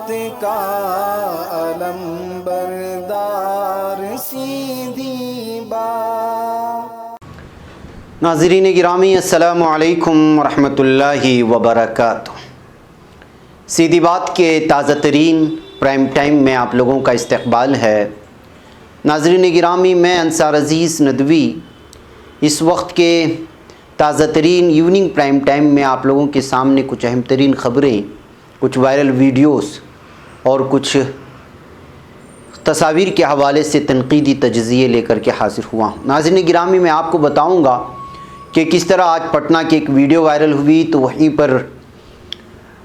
ذات کا علم بردار سیدھی بات۔ ناظرین گرامی السلام علیکم ورحمۃ اللہ وبرکاتہ۔ سیدھی بات کے تازہ ترین پرائم ٹائم میں آپ لوگوں کا استقبال ہے۔ ناظرین گرامی، میں انصار عزیز ندوی اس وقت کے تازہ ترین ایوننگ پرائم ٹائم میں آپ لوگوں کے سامنے کچھ اہم ترین خبریں، کچھ وائرل ویڈیوز اور کچھ تصاویر کے حوالے سے تنقیدی تجزیے لے کر کے حاضر ہوا ہوں۔ ناظرین گرامی، میں آپ کو بتاؤں گا کہ کس طرح آج پٹنہ کی ایک ویڈیو وائرل ہوئی، تو وہیں پر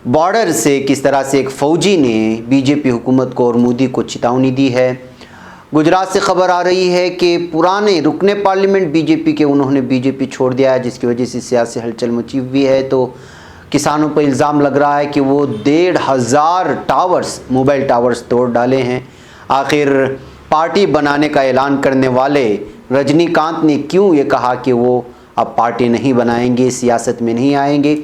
بارڈر سے کس طرح سے ایک فوجی نے بی جے پی حکومت کو اور مودی کو چتاونی دی ہے۔ گجرات سے خبر آ رہی ہے کہ پرانے رکن پارلیمنٹ بی جے پی کے انہوں نے بی جے پی چھوڑ دیا ہے، جس کی وجہ سے سیاسی ہلچل مچی ہوئی ہے۔ تو کسانوں پر الزام لگ رہا ہے کہ وہ 1,500 ٹاورز، موبائل ٹاورز توڑ ڈالے ہیں۔ آخر پارٹی بنانے کا اعلان کرنے والے رجنی کانت نے کیوں یہ کہا کہ وہ اب پارٹی نہیں بنائیں گے، سیاست میں نہیں آئیں گے؟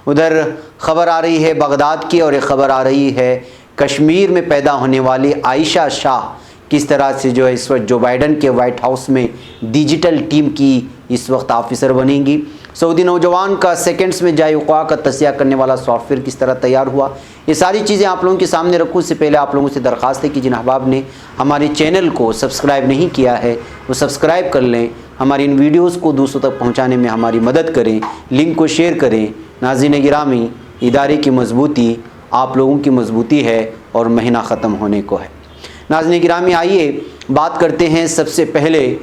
ادھر خبر آ رہی ہے بغداد کی، اور ایک خبر آ رہی ہے کشمیر میں پیدا ہونے والی عائشہ شاہ کس طرح سے جو ہے اس وقت جو بائیڈن کے وائٹ ہاؤس میں ڈیجیٹل ٹیم کی اس وقت آفیسر بنیں گی۔ سعودی نوجوان کا سیکنڈز میں جائے وقوع کا تجزیہ کرنے والا سافٹ ویئر کس طرح تیار ہوا، یہ ساری چیزیں آپ لوگوں کے سامنے رکھوں۔ اس سے پہلے آپ لوگوں سے درخواست ہے کہ جن احباب نے ہمارے چینل کو سبسکرائب نہیں کیا ہے وہ سبسکرائب کر لیں، ہماری ان ویڈیوز کو دوسروں تک پہنچانے میں ہماری مدد کریں، لنک کو شیئر کریں۔ ناظرین گرامی، ادارے کی مضبوطی آپ لوگوں کی مضبوطی ہے اور مہینہ ختم ہونے کو ہے۔ ناظرین گرامی، آئیے بات کرتے ہیں سب سے پہلے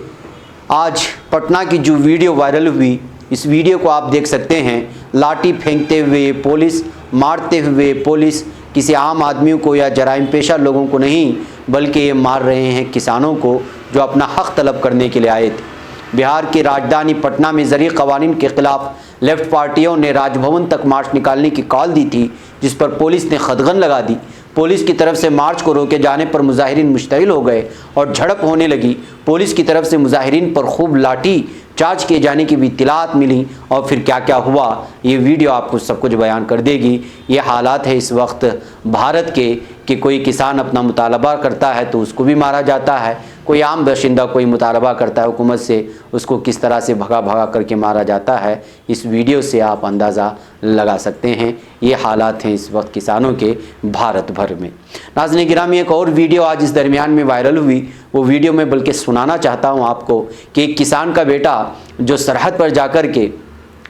آج پٹنہ کی جو ویڈیو وائرل ہوئی۔ اس ویڈیو کو آپ دیکھ سکتے ہیں، لاٹھی پھینکتے ہوئے پولیس، مارتے ہوئے پولیس کسی عام آدمیوں کو یا جرائم پیشہ لوگوں کو نہیں، بلکہ یہ مار رہے ہیں کسانوں کو جو اپنا حق طلب کرنے کے لیے آئے تھے۔ بہار کی راجدھانی پٹنہ میں زرعی قوانین کے خلاف لیفٹ پارٹیوں نے راج بھون تک مارچ نکالنے کی کال دی تھی، جس پر پولیس نے خدغن لگا دی۔ پولیس کی طرف سے مارچ کو روکے جانے پر مظاہرین مشتعل ہو گئے اور جھڑپ ہونے لگی۔ پولیس کی طرف سے مظاہرین پر خوب لاٹھی چارج کیے جانے کی بھی اطلاعات ملی، اور پھر کیا کیا ہوا یہ ویڈیو آپ کو سب کچھ بیان کر دے گی۔ یہ حالات ہے اس وقت بھارت کے کہ کوئی کسان اپنا مطالبہ کرتا ہے تو اس کو بھی مارا جاتا ہے، کوئی عام باشندہ کوئی مطالبہ کرتا ہے حکومت سے، اس کو کس طرح سے بھگا بھگا کر کے مارا جاتا ہے۔ اس ویڈیو سے آپ اندازہ لگا سکتے ہیں یہ حالات ہیں اس وقت کسانوں کے بھارت بھر میں۔ ناظرین گرامی، ایک اور ویڈیو آج اس درمیان میں وائرل ہوئی، وہ ویڈیو میں بلکہ سنانا چاہتا ہوں آپ کو کہ ایک کسان کا بیٹا جو سرحد پر جا کر کے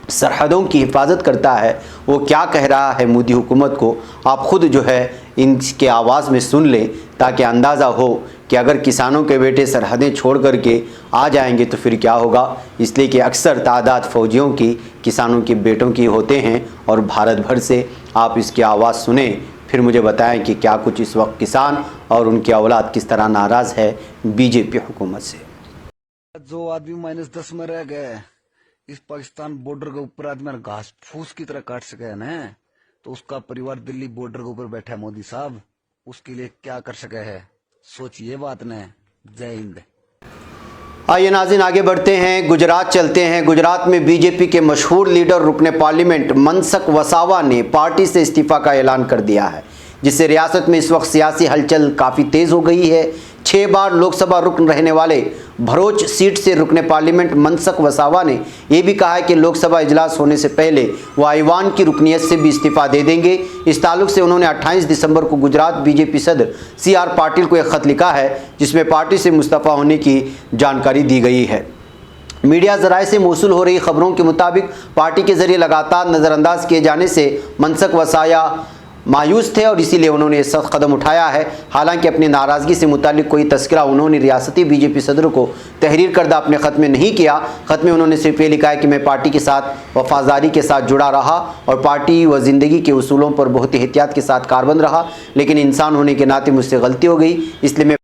سرحدوں کی حفاظت کرتا ہے، وہ کیا کہہ رہا ہے مودی حکومت کو۔ آپ خود جو ہے ان کے آواز میں سن لیں تاکہ اندازہ ہو کہ اگر کسانوں کے بیٹے سرحدیں چھوڑ کر کے آ جائیں گے تو پھر کیا ہوگا۔ اس لیے کہ اکثر تعداد فوجیوں کی کسانوں کے بیٹوں کی ہوتے ہیں اور بھارت بھر سے۔ آپ اس کی آواز سنیں، پھر مجھے بتائیں کہ کیا کچھ اس وقت کسان اور ان کی اولاد کس طرح ناراض ہے بی جے پی حکومت سے۔ جو آدمی -10 میں رہ گئے اس پاکستان بارڈر کے اوپر آدمی گھاس پھوس کی طرح کاٹ سکے نا، تو اس کا پریوار دلی بارڈر کے اوپر بیٹھا ہے مودی صاحب، اس کے لیے کیا کر سکے ہے، سوچئے بات نے۔ جے ہند۔ آئیے ناظرین آگے بڑھتے ہیں، گجرات چلتے ہیں۔ گجرات میں بی جے پی کے مشہور لیڈر رکن پارلیمنٹ منسکھ وساوا نے پارٹی سے استعفیٰ کا اعلان کر دیا ہے، جس سے ریاست میں اس وقت سیاسی ہلچل کافی تیز ہو گئی ہے۔ 6 بار لوک سبھا رکن رہنے والے بھروچ سیٹ سے رکن پارلیمنٹ منسکھ وساوا نے یہ بھی کہا ہے کہ لوک سبھا اجلاس ہونے سے پہلے وہ ایوان کی رکنیت سے بھی استعفیٰ دے دیں گے۔ اس تعلق سے انہوں نے 28 دسمبر کو گجرات بی جے پی صدر سی آر پاٹل کو ایک خط لکھا ہے، جس میں پارٹی سے مستعفی ہونے کی جانکاری دی گئی ہے۔ میڈیا ذرائع سے موصول ہو رہی خبروں کے مطابق پارٹی کے ذریعے لگاتار نظر انداز کیے جانے سے منسکھ وساوا مایوس تھے اور اسی لیے انہوں نے یہ سخت قدم اٹھایا ہے۔ حالانکہ اپنی ناراضگی سے متعلق کوئی تذکرہ انہوں نے ریاستی بی جے پی صدر کو تحریر کردہ اپنے خط میں نہیں کیا۔ خط میں انہوں نے صرف یہ لکھا ہے کہ میں پارٹی کے ساتھ وفاداری کے ساتھ جڑا رہا اور پارٹی و زندگی کے اصولوں پر بہت احتیاط کے ساتھ کاربند رہا، لیکن انسان ہونے کے ناطے مجھ سے غلطی ہو گئی، اس لیے میں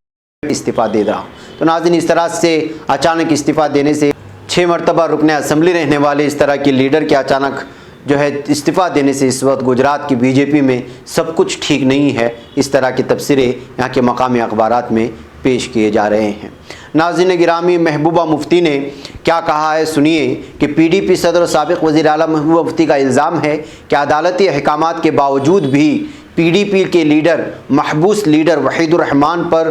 استعفیٰ دے رہا ہوں۔ تو ناظرین، اس طرح سے اچانک استعفیٰ دینے سے 6 مرتبہ رکن اسمبلی رہنے والے اس طرح کے لیڈر کے اچانک جو ہے استعفیٰ دینے سے اس وقت گجرات کی بی جے پی میں سب کچھ ٹھیک نہیں ہے۔ اس طرح کے تبصرے یہاں کے مقامی اخبارات میں پیش کیے جا رہے ہیں۔ ناظرین گرامی، محبوبہ مفتی نے کیا کہا ہے سنیے کہ پی ڈی پی صدر و سابق وزیر اعلیٰ محبوبہ مفتی کا الزام ہے کہ عدالتی احکامات کے باوجود بھی PDP के लीडर महबूस लीडर वहीदुर रहमान पर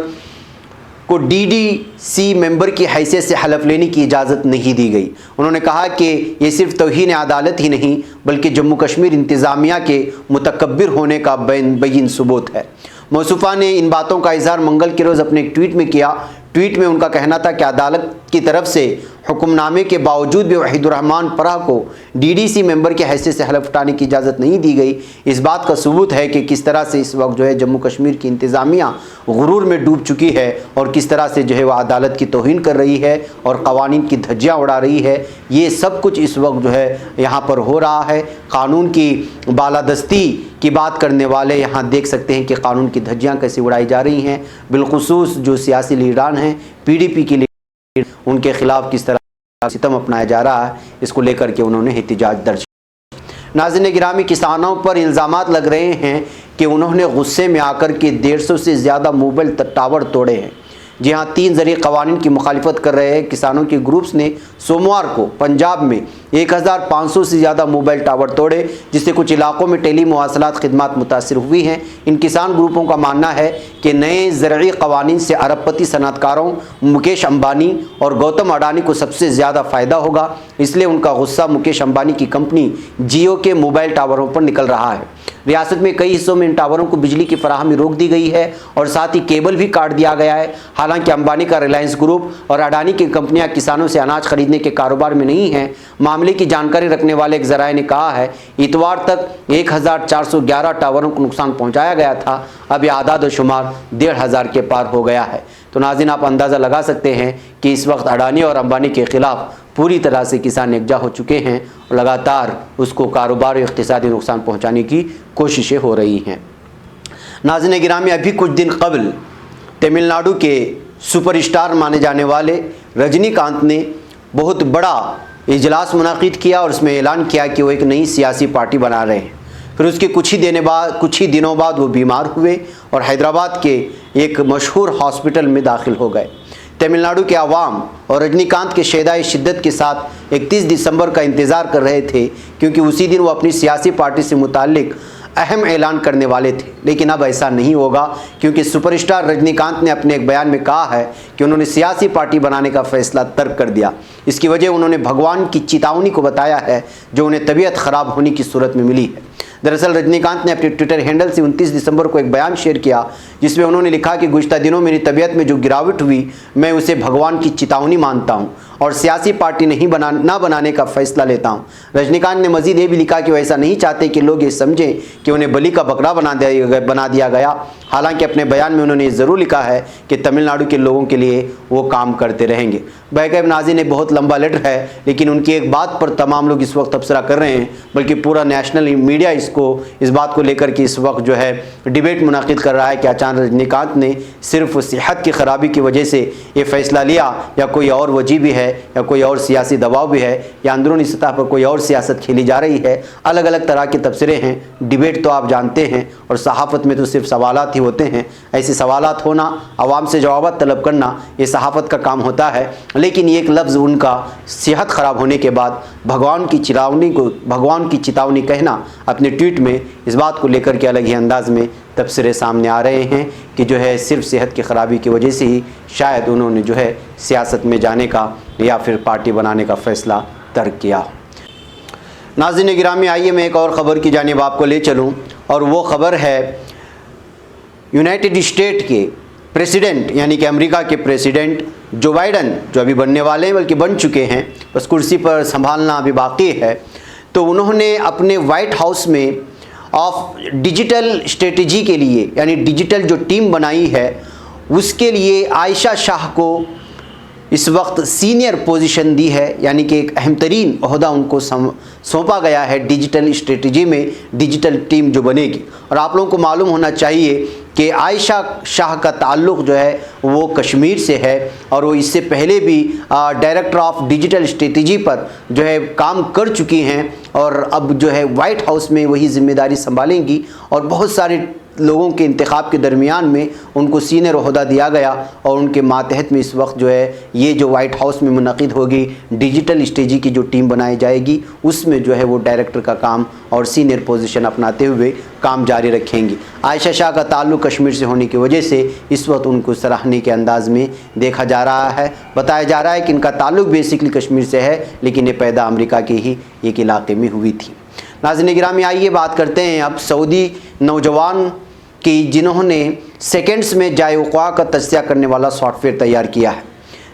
को DDC मेंबर की हैसियत से हलफ लेने की इजाज़त नहीं दी गई। उन्होंने कहा कि ये सिर्फ तौहीन अदालत ही नहीं बल्कि जम्मू कश्मीर इंतज़ामिया के मुतकब्बिर होने का बैन सबूत है। मौसूफ़ा ने इन बातों का इज़हार मंगल के रोज़ अपने एक ट्वीट में किया। ट्वीट में उनका कहना था कि अदालत की तरफ से हुक्मनामे के बावजूद भी वहीदुर रहमान परह को DDC मेंबर की हैसियत से हलफ उठाने की इजाज़त नहीं दी गई। इस बात का सबूत है कि किस तरह से इस वक्त जो है जम्मू कश्मीर की इंतज़ामिया गुरूर में डूब चुकी है और किस तरह से जो है वह अदालत की तौहीन कर रही है और क़वानीन की धज्जियाँ उड़ा रही है। ये सब कुछ इस वक्त जो है यहाँ पर हो रहा है। कानून की बालादस्ती की बात करने वाले यहाँ देख सकते हैं कि कानून की धज्जियाँ कैसे उड़ाई जा रही हैं। बिलखुसूस जो सियासी लीडरान हैं PDP के लिए, उनके खिलाफ किस तरह सितम अपनाया जा रहा है, इसको लेकर के उन्होंने एहतिजाज दर्ज। नाज़रीन गिरामी, किसानों पर इल्ज़ामात लग रहे हैं कि उन्होंने गुस्से में आकर के 150 से ज़्यादा मोबाइल टावर तोड़े हैं। जी हाँ, 3 ज़रिए क़वानीन की मुखालिफत कर रहे हैं किसानों के ग्रुप्स ने सोमवार को पंजाब में 1500 से ज़्यादा मोबाइल टावर तोड़े, जिससे कुछ इलाकों में टेली मवासलात खिदमत मुतासिर हुई हैं। इन किसान ग्रुपों का मानना है कि नए ज़रई क़वानीन से अरबपति सनअतकारों मुकेश अंबानी और गौतम अडानी को सबसे ज़्यादा फ़ायदा होगा। इसलिए उनका गुस्सा मुकेश अंबानी की कंपनी जियो के मोबाइल टावरों पर निकल रहा है। रियासत में कई हिस्सों में इन टावरों को बिजली की फराहमी रोक दी गई है और साथ ही केबल भी काट दिया गया है। हालांकि अंबानी का रिलायंस ग्रुप और अडानी की कंपनियां किसानों से अनाज खरीदने के कारोबार में नहीं हैं। मामले की जानकारी रखने वाले एक ज़राए ने कहा है इतवार तक 1411 टावरों को नुकसान पहुंचाया गया था। अब यह आदाद शुमार 1500 के पार हो गया है। तो नाज़रीन, आप अंदाज़ा लगा सकते हैं कि इस वक्त अडानी और अंबानी के ख़िलाफ़ पूरी तरह से किसान एकजा हो चुके हैं और लगातार उसको कारोबार और इक़्तिसादी नुकसान पहुंचाने की कोशिशें हो रही हैं। नाज़रीन गिरामी, अभी कुछ दिन कबल तमिलनाडु के सुपरस्टार माने जाने वाले रजनीकांत ने बहुत बड़ा इजलास मुनाकिद किया और उसमें ऐलान किया कि वो एक नई सियासी पार्टी बना रहे हैं। फिर उसके कुछ ही दिनों बाद वो बीमार हुए और हैदराबाद के एक मशहूर हॉस्पिटल में दाखिल हो गए। तमिलनाडु के आवाम और रजनीकांत के शहदाए शिद्दत के साथ 31 दिसंबर का इंतज़ार कर रहे थे, क्योंकि उसी दिन वो अपनी सियासी पार्टी से मुताल्लिक अहम ऐलान करने वाले थे। लेकिन अब ऐसा नहीं होगा, क्योंकि सुपरस्टार रजनीकांत ने अपने एक बयान में कहा है कि उन्होंने सियासी पार्टी बनाने का फ़ैसला तर्क कर दिया। इसकी वजह उन्होंने भगवान की चेतावनी को बताया है जो उन्हें तबीयत ख़राब होने की सूरत में मिली है। दरअसल रजनीकांत ने अपने ट्विटर हैंडल से 29 दिसंबर को एक बयान शेयर किया, जिसमें उन्होंने लिखा कि गुज़िश्ता दिनों मेरी तबीयत में जो गिरावट हुई, मैं उसे भगवान की चेतावनी मानता हूं और सियासी पार्टी ना बनाने का फ़ैसला लेता हूं। रजनीकांत ने मज़ीद ये भी लिखा कि वो ऐसा नहीं चाहते कि लोग ये समझें कि उन्हें बलि का बकरा बना दिया गया। हालांकि अपने बयान में उन्होंने ज़रूर लिखा है कि तमिलनाडु के लोगों के लिए वो काम करते रहेंगे। बैकअप नाज़रीन, एक बहुत लंबा लेटर है, लेकिन उनकी एक बात पर तमाम लोग इस वक्त तबसरा कर रहे हैं, बल्कि पूरा नेशनल मीडिया इस बात को लेकर के इस वक्त जो है डिबेट मुनाकिद कर रहा है कि अचानक रजनीकांत ने सिर्फ सेहत की ख़राबी की वजह से ये फ़ैसला लिया, या कोई और वजह भी है, या कोई और सियासी दबाव भी है, या अंदरूनी सतह पर कोई और सियासत खेली जा रही है। अलग अलग तरह के तबसरे हैं। डिबेट तो आप जानते हैं, और सहाफ़त में तो सिर्फ सवालात ही होते हैं। ऐसे सवालात होना, आवाम से जवाब तलब करना, ये सहाफ़त का काम होता है। लेकिन एक लफ्ज़ उनका सेहत ख़राब होने के बाद भगवान की चेतावनी कहना अपने ट्वीट में, इस बात को लेकर के अलग ही अंदाज में तबसरे सामने आ रहे हैं कि जो है सिर्फ सेहत की ख़राबी की वजह से ही शायद उन्होंने जो है सियासत में जाने का या फिर पार्टी बनाने का फ़ैसला तर्क किया। नाज़रीन गिरामी, आइए मैं एक और ख़बर की जानिब आपको ले चलूँ, और वो ख़बर है यूनाइटेड स्टेट के प्रेसिडेंट यानी कि अमेरिका के प्रेसिडेंट जो बाइडन, जो अभी बनने वाले हैं, बल्कि बन चुके हैं, बस कुर्सी पर संभालना अभी बाकी है। तो उन्होंने अपने वाइट हाउस में ऑफ डिजिटल स्ट्रेटजी के लिए, यानी डिजिटल जो टीम बनाई है, उसके लिए आयशा शाह को इस वक्त सीनियर पोजीशन दी है, यानी कि एक अहम तरीन ओहदा उनको सौंपा गया है डिजिटल स्ट्रेटजी में, डिजिटल टीम जो बनेगी। और आप लोगों को मालूम होना चाहिए कि आयशा शाह का ताल्लुक़ जो है वो कश्मीर से है, और वो इससे पहले भी डायरेक्टर ऑफ डिजिटल स्ट्रेटजी पर जो है काम कर चुकी हैं, और अब जो है वाइट हाउस में वही ज़िम्मेदारी संभालेंगी। और बहुत सारे लोगों के इंतखाब के दरमियान में उनको सीनियर ओहदा दिया गया और उनके मातहत में इस वक्त जो है ये जो वाइट हाउस में मुनक़िद होगी डिजिटल स्ट्रेटजी की जो टीम बनाई जाएगी उसमें जो है वो डायरेक्टर का काम और सीनियर पोजीशन अपनाते हुए काम जारी रखेंगी। आयशा शाह का ताल्लुक़ कश्मीर से होने की वजह से इस वक्त उनको सराहने के अंदाज़ में देखा जा रहा है। बताया जा रहा है कि इनका ताल्लुक़ बेसिकली कश्मीर से है लेकिन ये पैदा अमेरिका के ही एक इलाके में हुई थी। नाज़रीन गिरामी, आइए बात करते हैं अब सऊदी नौजवान की जिन्होंने सेकंड्स में जाए वक़्वा का तज्ज़िया करने वाला सॉफ्टवेयर तैयार किया है।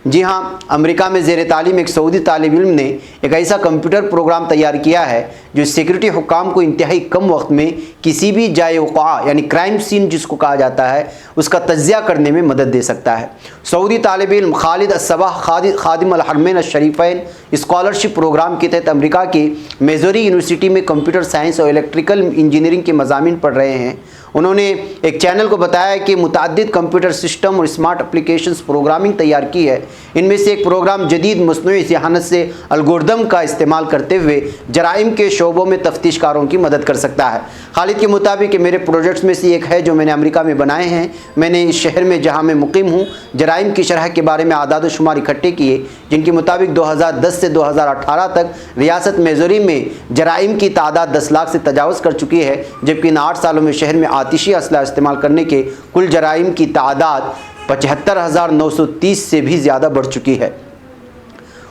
जी हाँ, अमेरिका में ज़ेर तालीम एक सऊदी तालिब इल्म ने एक ऐसा कंप्यूटर प्रोग्राम तैयार किया है जो सिक्योरिटी हुक्काम को इंतहाई कम वक्त में किसी भी जाए वक़्वा यानी क्राइम सीन जिसको कहा जाता है उसका तज्ज़िया करने में मदद दे सकता है। सऊदी तालिब इल्म खालिद अस्सबाह खादिम अल हरमैन अश-शरीफ़ैन स्कॉलरशिप प्रोग्राम के तहत अमेरिका की मिज़ोरी यूनिवर्सिटी में कंप्यूटर साइंस और इलेक्ट्रिकल इंजीनियरिंग के मज़ामीन पढ़ रहे हैं। उन्होंने एक चैनल को बताया कि मुतअद्दिद कंप्यूटर सिस्टम और स्मार्ट एप्लीकेशंस प्रोग्रामिंग तैयार की है। इनमें से एक प्रोग्राम जदीद मसनूई ज़हानत से एल्गोरिदम का इस्तेमाल करते हुए जराइम के शोबों में तफ्तीशकारों की मदद कर सकता है। खालिद के मुताबिक मेरे प्रोजेक्ट्स में से एक है जो मैंने अमेरिका में बनाए हैं। मैंने इस शहर में जहाँ मैं मुकीम हूँ जराइम की शरह के बारे में आदाद व शुमार इकट्ठे किए जिनके मुताबिक 2010 से 2018 तक रियासत मिज़ोरी में जराइम की तादाद 10 लाख से तजावज़ कर चुकी है, जबकि इन 8 सालों में शहर में आतिशी असला इस्तेमाल करने के कुल जराइम की तादाद 75,930 से भी ज़्यादा बढ़ चुकी है।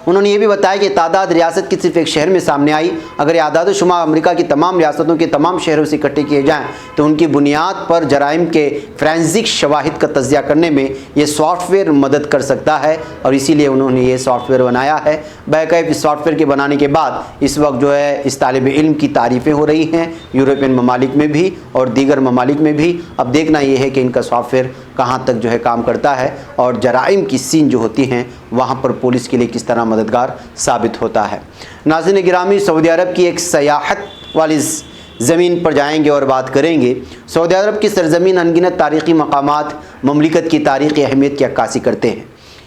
उन्होंने ये भी बताया कि तादाद रियासत की सिर्फ एक शहर में सामने आई। अगर ये आदाद शुमार अमेरिका की तमाम रियासतों के तमाम शहरों से इकट्ठे किए जाएँ तो उनकी बुनियाद पर जराइम के फ्रेंसिक शवाहिद का तज्ज़िया करने में ये सॉफ्टवेयर मदद कर सकता है और इसीलिए उन्होंने ये सॉफ्टवेयर बनाया है। बैकअप इस सॉफ्टवेयर के बनाने के बाद इस वक्त जो है इस तालिब इल्म की तारीफ़ें हो रही हैं यूरोपियन ममालिक में भी और दीगर ममालिक में भी। अब देखना ये है कि इनका सॉफ्टवेयर कहाँ तक जो है काम करता है और जराइम की सीन जो होती हैं वहाँ पर पुलिस के लिए किस तरह मददगार साबित होता है। नाज़रीन गिरामी, सऊदी अरब की एक सयाहत वाली ज़मीन पर जाएंगे और बात करेंगे। सऊदी अरब की सरज़मीन अनगिनत तारीख़ी मकामात ममलिकत की तारीख़ी अहमियत की अक्कासी करते हैं।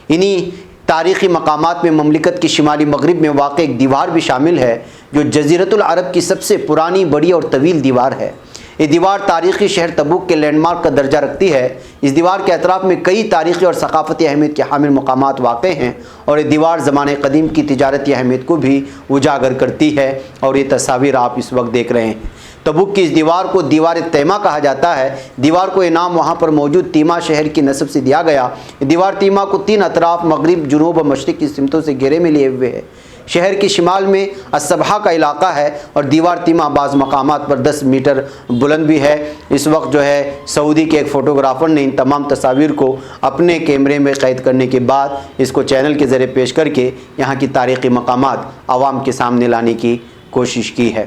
इन्हीं तारीख़ी मकामात में ममलिकत के शिमाली मगरिब में वाक़ एक दीवार भी शामिल है जो जज़ीरतुल अरब की सबसे पुरानी, बड़ी और तवील दीवार है। ये दीवार तारीख़ी शहर तबूक के लैंडमार्क का दर्जा रखती है। इस दीवार के अतराफ़ में कई तारीख़ी और सकाफ़ती अहमियत के हामिल मकामात वाक़ हैं और ये दीवार ज़माने क़दीम की तिजारती अहमियत को भी उजागर करती है और ये तस्वीर आप इस वक्त देख रहे हैं। तबूक की इस दीवार को दीवार तैमा कहा जाता है। दीवार को ये नाम वहाँ पर मौजूद तीमा शहर की नस्ब से दिया गया। दीवार तीमा को 3 अतराफ़ मगरिब, जुनूब और मशरिक़ की सिमतों से घेरे में लिए हुए है। शहर के शिमाल में अस्सबहा का इलाका है और दीवार तीमा बाज़ मकामात पर 10 मीटर बुलंद भी है। इस वक्त जो है सऊदी के एक फ़ोटोग्राफ़र ने इन तमाम तस्वीर को अपने कैमरे में क़ैद करने के बाद इसको चैनल के ज़रिए पेश करके यहाँ की तारीख़ी मकामात आवाम के सामने लाने की कोशिश की है।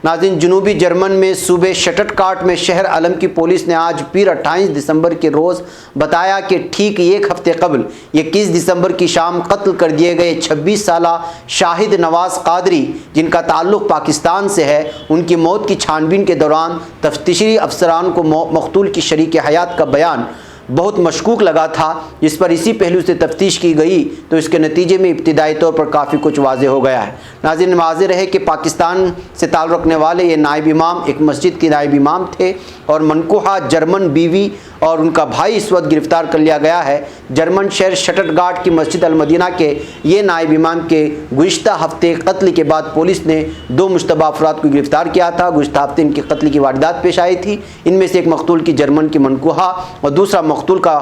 नाज़रीन, जनूबी जर्मन में सूबे शटटगार्ट में शहर अलम की पुलिस ने आज पीर 28 दिसंबर के रोज़ बताया कि ठीक एक हफ्ते कबल 21 दिसंबर की शाम कत्ल कर दिए गए 26 साला शाहिद नवाज़ कादरी जिनका ताल्लुक़ पाकिस्तान से है, उनकी मौत की छानबीन के दौरान तफ्तीशी अफसरान को मक़तूल की शरीक हयात का बयान बहुत मशकूक लगा था। जिस पर इसी पहलू से तफ्तीश की गई तो इसके नतीजे में इब्तिदाई तौर पर काफ़ी कुछ वाज़ेह हो गया है। नाज़रीन, वाज़ेह रहे कि पाकिस्तान से ताल्लुक़ रखने वाले ये नायब इमाम एक मस्जिद के नायब इमाम थे और मनकूहा जर्मन बीवी और उनका भाई इस वक्त गिरफ़्तार कर लिया गया है। जर्मन शहर शटटगार्ट की मस्जिद अल मदीना के ये नायब इमाम के गुज़िश्ता हफ्ते कत्ल के बाद पुलिस ने 2 मुश्तबा अफराद को गिरफ़्तार किया था। गुज़िश्ता हफ्ते इनके कत्ल की वारदात पेश आई थी। इनमें से एक मक़तूल की जर्मन की मनकूहा और दूसरा मक़तूल का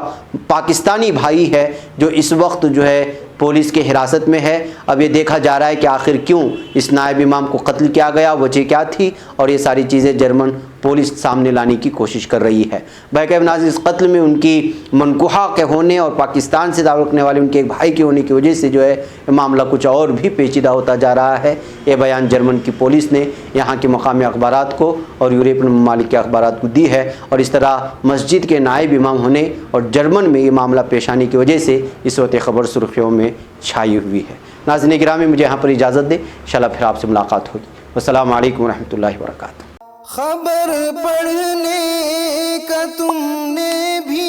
पाकिस्तानी भाई है जो इस वक्त जो है पुलिस के हिरासत में है। अब ये देखा जा रहा है कि आखिर क्यों इस नायब इमाम को कत्ल किया गया, वजह क्या थी, और ये सारी चीज़ें जर्मन पुलिस सामने लाने की कोशिश कर रही है। बहरहाल नाज़रीन, इस कत्ल में उनकी मनकूहा के होने और पाकिस्तान से ताल्लुक़ रखने वाले उनके एक भाई के होने की वजह से जो है मामला कुछ और भी पेचीदा होता जा रहा है। ये बयान जर्मन की पुलिस ने यहाँ के मकामी अखबारात को और यूरोपियन ममालिक के अखबारात को दी है और इस तरह मस्जिद के नायब इमाम होने और जर्मन में ये मामला पेश आने की वजह से इस वक्त ख़बर सुर्खियों में छाई हुई है। नाज़रीन गिरामी, मुझे यहाँ पर इजाज़त दे, इंशाअल्लाह फिर आपसे मुलाकात होगी। अस्सलामु अलैकुम रहमतुल्लाहि व बरकातुहू। खबर पढ़ने का तुमने भी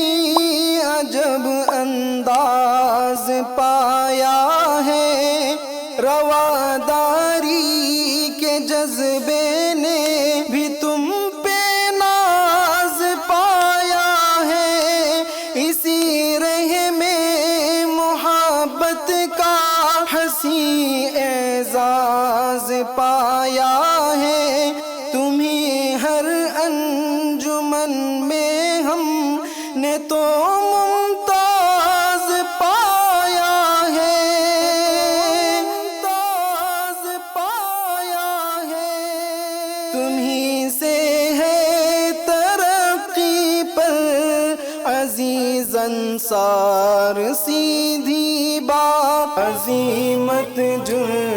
अजब अंदाज पाया है, रवादारी के जज्बे ने भी तुम पे नाज पाया پایا ہے، تمہیں ہر انجمن میں ہم نے تو ممتاز پایا ہے، ممتاز پایا ہے، تمہیں سے ہے ترقی پر عزیز انصار، سیدھی بات عظیمت جرم